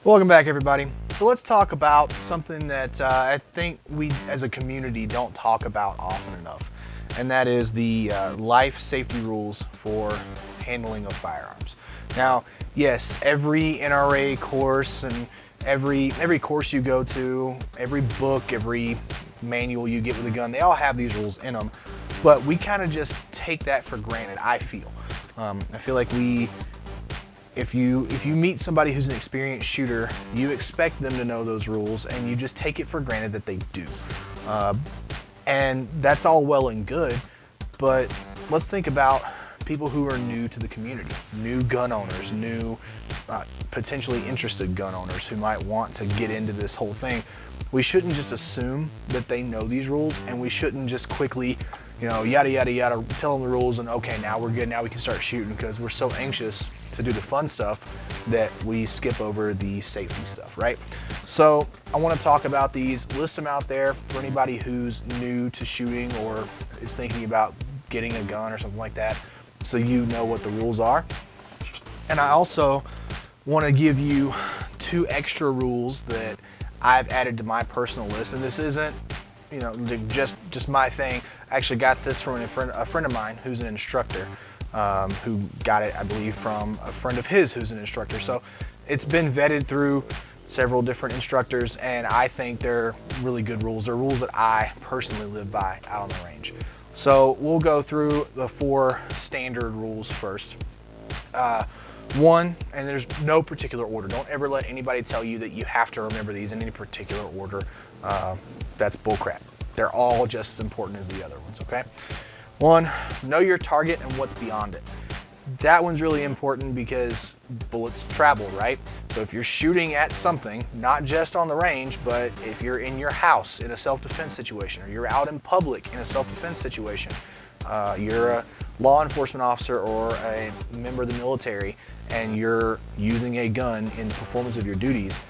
Welcome back, everybody. So let's talk about something that I think we as a community don't talk about often enough, and that is the life safety rules for handling of firearms. Now, yes, every NRA course and every course you go to, every book, every manual you get with a gun, they all have these rules in them, but we kind of just take that for granted, I feel. I feel like if you meet somebody who's an experienced shooter, you expect them to know those rules, and you just take it for granted that they do. And that's all well and good, but let's think about people who are new to the community, new gun owners, new potentially interested gun owners who might want to get into this whole thing. We shouldn't just assume that they know these rules, and we shouldn't just quickly, yada, yada, yada, tell them the rules and okay, now we're good, now we can start shooting, because we're so anxious to do the fun stuff that we skip over the safety stuff, right? So I want to talk about these, list them out there for anybody who's new to shooting or is thinking about getting a gun or something like that, so you know what the rules are. And I also want to give you 2 extra rules that I've added to my personal list, and this isn't just my thing. I actually got this from a friend of mine who's an instructor, who got it, I believe, from a friend of his who's an instructor. So it's been vetted through several different instructors, and I think they're really good rules. They're rules that I personally live by out on the range. So we'll go through the 4 standard rules first. One, and there's no particular order. Don't ever let anybody tell you that you have to remember these in any particular order. That's bullcrap. They're all just as important as the other ones, okay? 1, know your target and what's beyond it. That one's really important because bullets travel, right? So if you're shooting at something, not just on the range, but if you're in your house in a self-defense situation, or you're out in public in a self-defense situation, you're a law enforcement officer or a member of the military, and you're using a gun in the performance of your duties,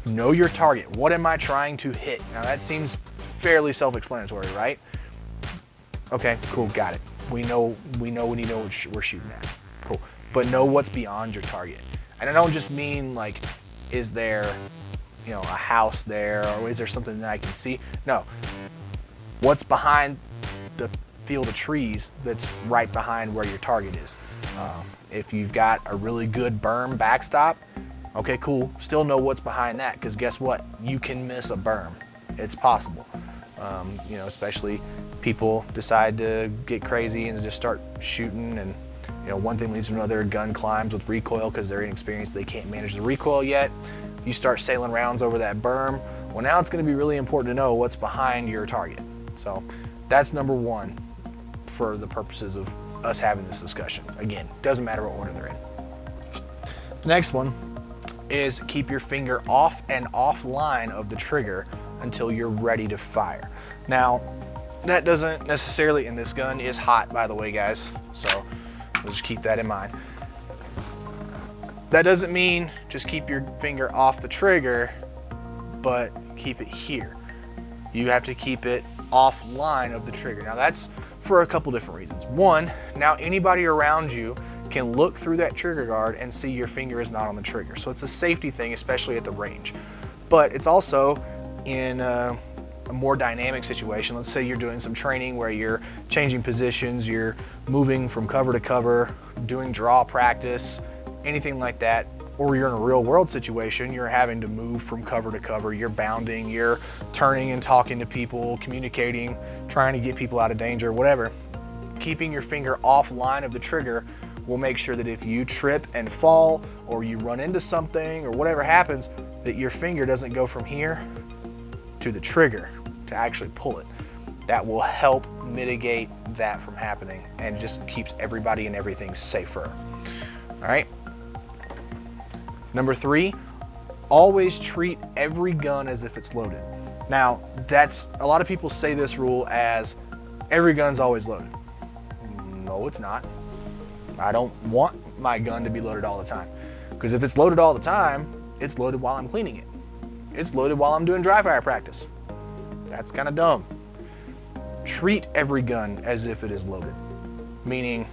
know your target. What am I trying to hit? Now that seems fairly self-explanatory, right? Okay, cool, got it. We know what we're shooting at. Cool. But know what's beyond your target. And I don't just mean like, is there, a house there, or is there something that I can see? No. What's behind the field of trees that's right behind where your target is? If you've got a really good berm backstop, okay, cool. Still know what's behind that, because guess what? You can miss a berm. It's possible. Especially people decide to get crazy and just start shooting, and one thing leads to another. Gun climbs with recoil because they're inexperienced. They can't manage the recoil yet. You start sailing rounds over that berm. Well, now it's going to be really important to know what's behind your target. So that's number 1 for the purposes of us having this discussion. Again, doesn't matter what order they're in. The next one is keep your finger off and offline of the trigger until you're ready to fire. Now, that doesn't necessarily, and this gun is hot, by the way, guys, so we'll just keep that in mind. That doesn't mean just keep your finger off the trigger, but keep it here. You have to keep it offline of the trigger. Now that's for a couple different reasons. 1, now anybody around you can look through that trigger guard and see your finger is not on the trigger. So it's a safety thing, especially at the range. But it's also in a more dynamic situation. Let's say you're doing some training where you're changing positions, you're moving from cover to cover, doing draw practice, anything like that, or you're in a real world situation, you're having to move from cover to cover, you're bounding, you're turning and talking to people, communicating, trying to get people out of danger, whatever. Keeping your finger offline of the trigger will make sure that if you trip and fall, or you run into something, or whatever happens, that your finger doesn't go from here to the trigger to actually pull it. That will help mitigate that from happening, and just keeps everybody and everything safer. All right. Number 3, always treat every gun as if it's loaded. Now, that's, a lot of people say this rule as every gun's always loaded. No, it's not. I don't want my gun to be loaded all the time, because if it's loaded all the time, it's loaded while I'm cleaning it. It's loaded while I'm doing dry fire practice. That's kind of dumb. Treat every gun as if it is loaded, meaning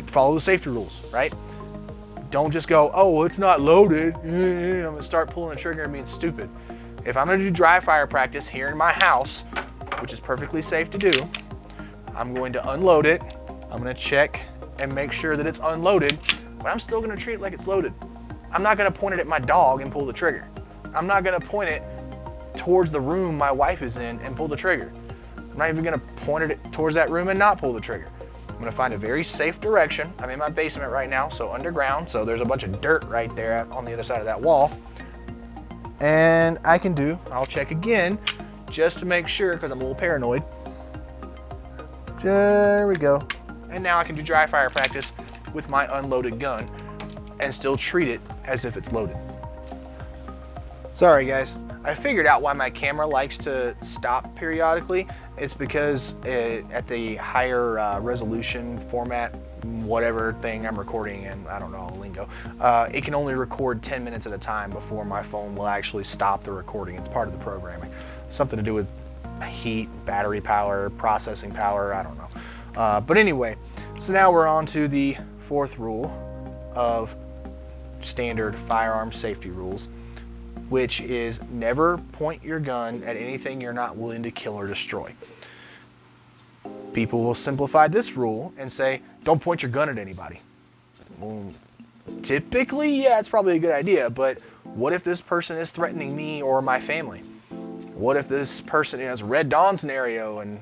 follow the safety rules, right? Don't just go, oh, well, it's not loaded. I'm gonna start pulling the trigger and being stupid. If I'm gonna do dry fire practice here in my house, which is perfectly safe to do, I'm going to unload it. I'm gonna check and make sure that it's unloaded, but I'm still gonna treat it like it's loaded. I'm not gonna point it at my dog and pull the trigger. I'm not gonna point it towards the room my wife is in and pull the trigger. I'm not even gonna point it towards that room and not pull the trigger. I'm gonna find a very safe direction. I'm in my basement right now, so underground, so there's a bunch of dirt right there on the other side of that wall. And I'll check again just to make sure, because I'm a little paranoid. There we go. And now I can do dry fire practice with my unloaded gun and still treat it as if it's loaded. Sorry guys, I figured out why my camera likes to stop periodically. It's because at the higher resolution format, whatever thing I'm recording in, I don't know all the lingo, it can only record 10 minutes at a time before my phone will actually stop the recording. It's part of the programming. Something to do with heat, battery power, processing power, I don't know. But anyway, so now we're on to the fourth rule of standard firearm safety rules, which is never point your gun at anything you're not willing to kill or destroy. People will simplify this rule and say, don't point your gun at anybody. Well, typically, yeah, it's probably a good idea, but what if this person is threatening me or my family? What if this person, it's a Red Dawn scenario and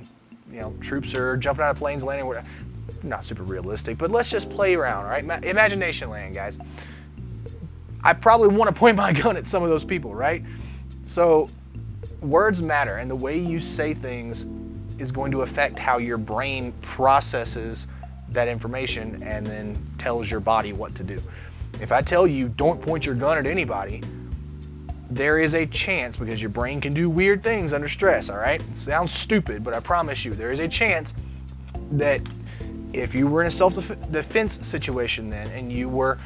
troops are jumping out of planes, landing, whatever. Not super realistic, but let's just play around, all right? Imagination land, guys. I probably want to point my gun at some of those people, right? So words matter, and the way you say things is going to affect how your brain processes that information and then tells your body what to do. If I tell you don't point your gun at anybody, there is a chance, because your brain can do weird things under stress, all right? It sounds stupid, but I promise you, there is a chance that if you were in a self-defense situation then and you were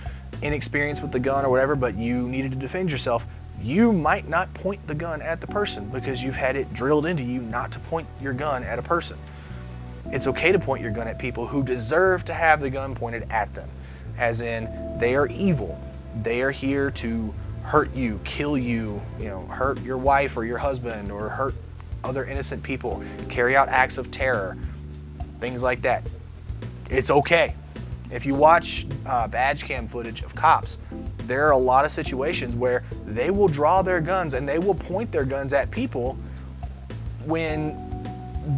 inexperienced with the gun or whatever, but you needed to defend yourself, you might not point the gun at the person because you've had it drilled into you not to point your gun at a person. It's okay to point your gun at people who deserve to have the gun pointed at them, as in they are evil. They are here to hurt you, kill you, hurt your wife or your husband, or hurt other innocent people, carry out acts of terror, things like that. It's okay. If you watch badge cam footage of cops, there are a lot of situations where they will draw their guns and they will point their guns at people when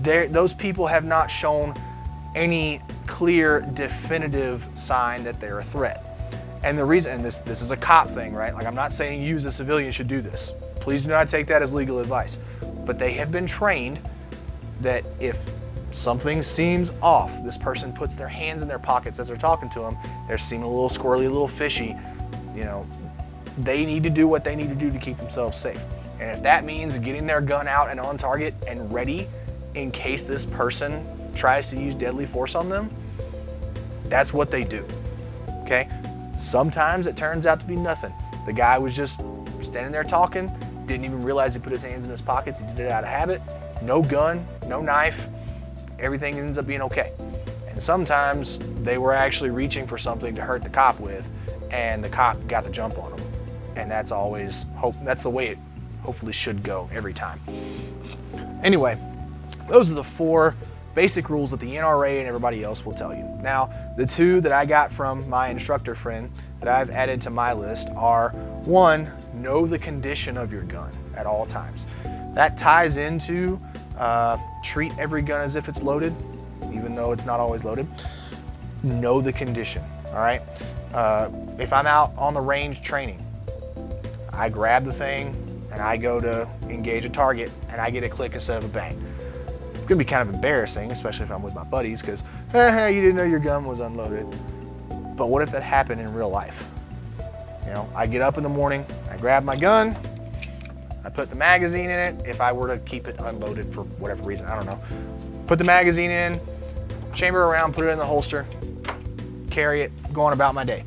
those people have not shown any clear, definitive sign that they're a threat. And the reason, and this is a cop thing, right? Like, I'm not saying you as a civilian should do this. Please do not take that as legal advice. But they have been trained that if something seems off, this person puts their hands in their pockets as they're talking to them, they're seeming a little squirrely, a little fishy, they need to do what they need to do to keep themselves safe. And if that means getting their gun out and on target and ready in case this person tries to use deadly force on them, that's what they do, okay? Sometimes it turns out to be nothing. The guy was just standing there talking, didn't even realize he put his hands in his pockets, he did it out of habit, no gun, no knife, everything ends up being okay. And sometimes they were actually reaching for something to hurt the cop with, and the cop got the jump on them. And that's the way it hopefully should go every time. Anyway, those are the 4 basic rules that the NRA and everybody else will tell you. Now, the 2 that I got from my instructor friend that I've added to my list are, 1, know the condition of your gun at all times. That ties into treat every gun as if it's loaded, even though it's not always loaded. Know the condition, all right? If I'm out on the range training, I grab the thing and I go to engage a target and I get a click instead of a bang. It's gonna be kind of embarrassing, especially if I'm with my buddies, because you didn't know your gun was unloaded. But what if that happened in real life? I get up in the morning, I grab my gun, I put the magazine in it. If I were to keep it unloaded for whatever reason, I don't know. Put the magazine in, chamber around, put it in the holster, carry it, go on about my day.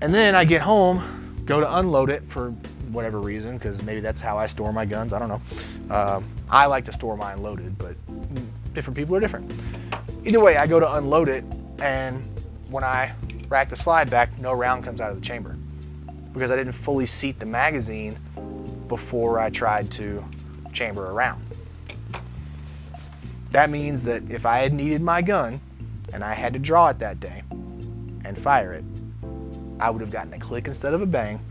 And then I get home, go to unload it for whatever reason, because maybe that's how I store my guns, I don't know. I like to store mine loaded, but different people are different. Either way, I go to unload it, and when I rack the slide back, no round comes out of the chamber because I didn't fully seat the magazine before I tried to chamber a round. That means that if I had needed my gun and I had to draw it that day and fire it, I would have gotten a click instead of a bang,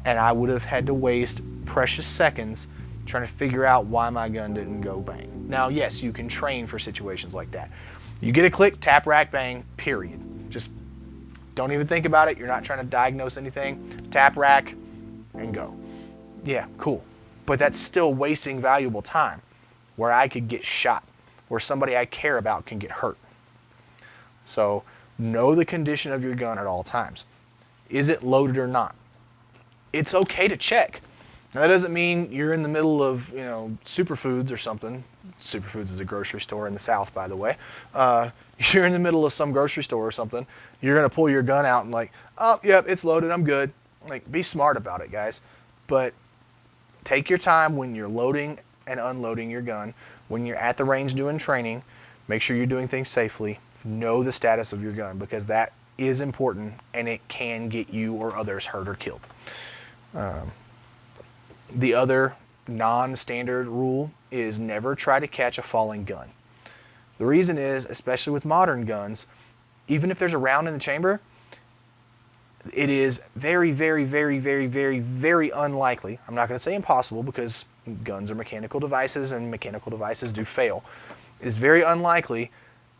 and I would have had to waste precious seconds trying to figure out why my gun didn't go bang. Now, yes, you can train for situations like that. You get a click, tap, rack, bang, period. Just don't even think about it. You're not trying to diagnose anything. Tap, rack, and go. Yeah, cool. But that's still wasting valuable time where I could get shot, where somebody I care about can get hurt. So know the condition of your gun at all times. Is it loaded or not? It's okay to check. Now, that doesn't mean you're in the middle of, Superfoods or something. Superfoods is a grocery store in the South, by the way. You're in the middle of some grocery store or something. You're going to pull your gun out and like, oh, yep, it's loaded, I'm good. Like, be smart about it, guys. But take your time when you're loading and unloading your gun. When you're at the range doing training, make sure you're doing things safely. Know the status of your gun, because that is important and it can get you or others hurt or killed. The other non-standard rule is never try to catch a falling gun. The reason is, especially with modern guns, even if there's a round in the chamber, it is very, very, very, very, very, very unlikely. I'm not going to say impossible, because guns are mechanical devices and mechanical devices do fail. It is very unlikely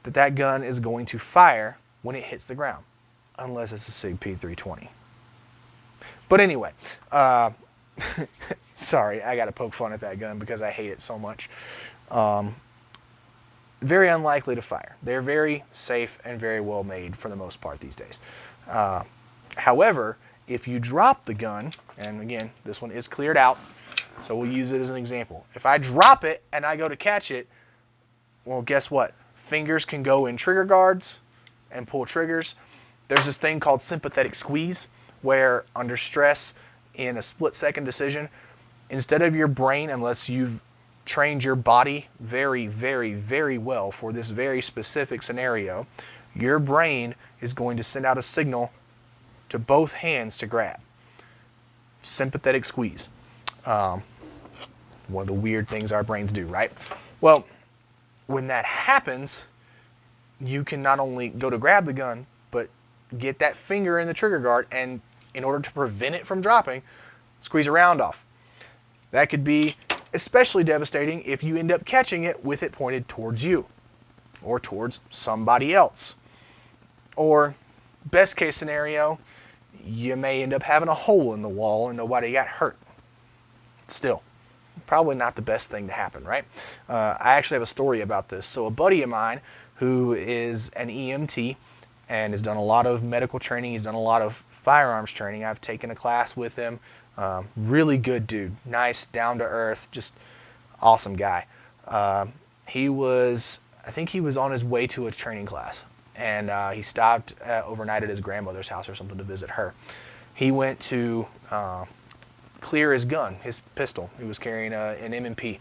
that that gun is going to fire when it hits the ground, unless it's a SIG P320. But anyway, sorry, I got to poke fun at that gun because I hate it so much. Very unlikely to fire. They're very safe and very well made for the most part these days. However, if you drop the gun, and again, this one is cleared out, so we'll use it as an example. If I drop it and I go to catch it, well, guess what? Fingers can go in trigger guards and pull triggers. There's this thing called sympathetic squeeze, where under stress in a split-second decision, instead of your brain, unless you've trained your body very, very, very well for this very specific scenario, your brain is going to send out a signal to both hands to grab. Sympathetic squeeze. One of the weird things our brains do, right? Well, when that happens, you can not only go to grab the gun, but get that finger in the trigger guard, and in order to prevent it from dropping, squeeze a round off. That could be especially devastating if you end up catching it with it pointed towards you or towards somebody else. Or, best case scenario, you may end up having a hole in the wall and nobody got hurt. Still, probably not the best thing to happen, right? I actually have a story about this. So a buddy of mine who is an EMT and has done a lot of medical training, he's done a lot of firearms training. I've taken a class with him. Really good dude, nice, down to earth, just awesome guy. I think he was on his way to a training class, and he stopped overnight at his grandmother's house or something to visit her. He went to clear his gun, his pistol. He was carrying an M&P.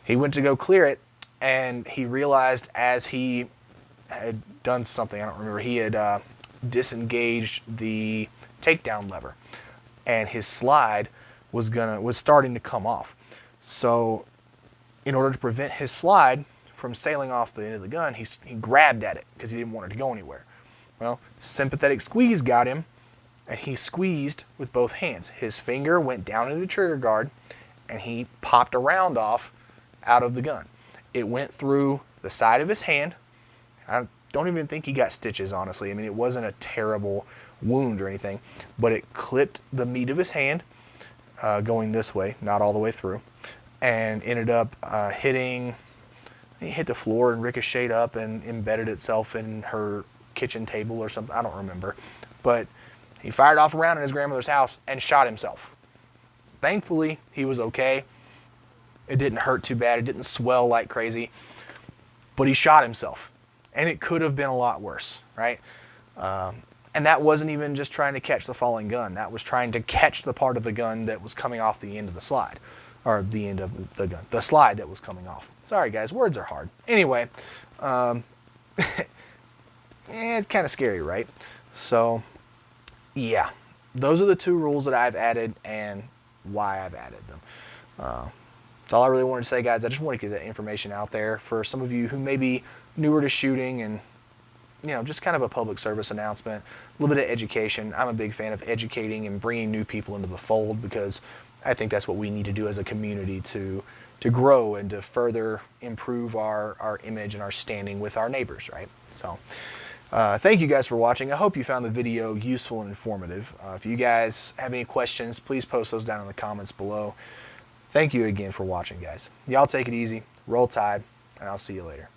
He went to go clear it, and he realized as he had done something, I don't remember, he had disengaged the takedown lever, and his slide was starting to come off. So in order to prevent his slide from sailing off the end of the gun, he grabbed at it because he didn't want it to go anywhere. Well, sympathetic squeeze got him, and he squeezed with both hands. His finger went down into the trigger guard, and he popped a round off out of the gun. It went through the side of his hand. I don't even think he got stitches, honestly. I mean, it wasn't a terrible wound or anything, but it clipped the meat of his hand going this way, not all the way through, and ended up hitting, it hit the floor and ricocheted up and embedded itself in her kitchen table or something. I don't remember. But he fired off a round in his grandmother's house and shot himself. Thankfully, he was okay. It didn't hurt too bad. It didn't swell like crazy. But he shot himself. And it could have been a lot worse, right? And that wasn't even just trying to catch the falling gun. That was trying to catch the part of the gun that was coming off the end of the slide. Or the end of the gun. The slide that was coming off. Sorry, guys. Words are hard. Anyway, it's kind of scary, right? So yeah, those are the 2 rules that I've added and why I've added them. That's all I really wanted to say, guys. I just want to get that information out there for some of you who may be newer to shooting, and just kind of a public service announcement, a little bit of education. I'm a big fan of educating and bringing new people into the fold, because I think that's what we need to do as a community to grow and to further improve our image and our standing with our neighbors, right? So thank you guys for watching. I hope you found the video useful and informative. If you guys have any questions, please post those down in the comments below. Thank you again for watching, guys. Y'all take it easy, roll tide, and I'll see you later.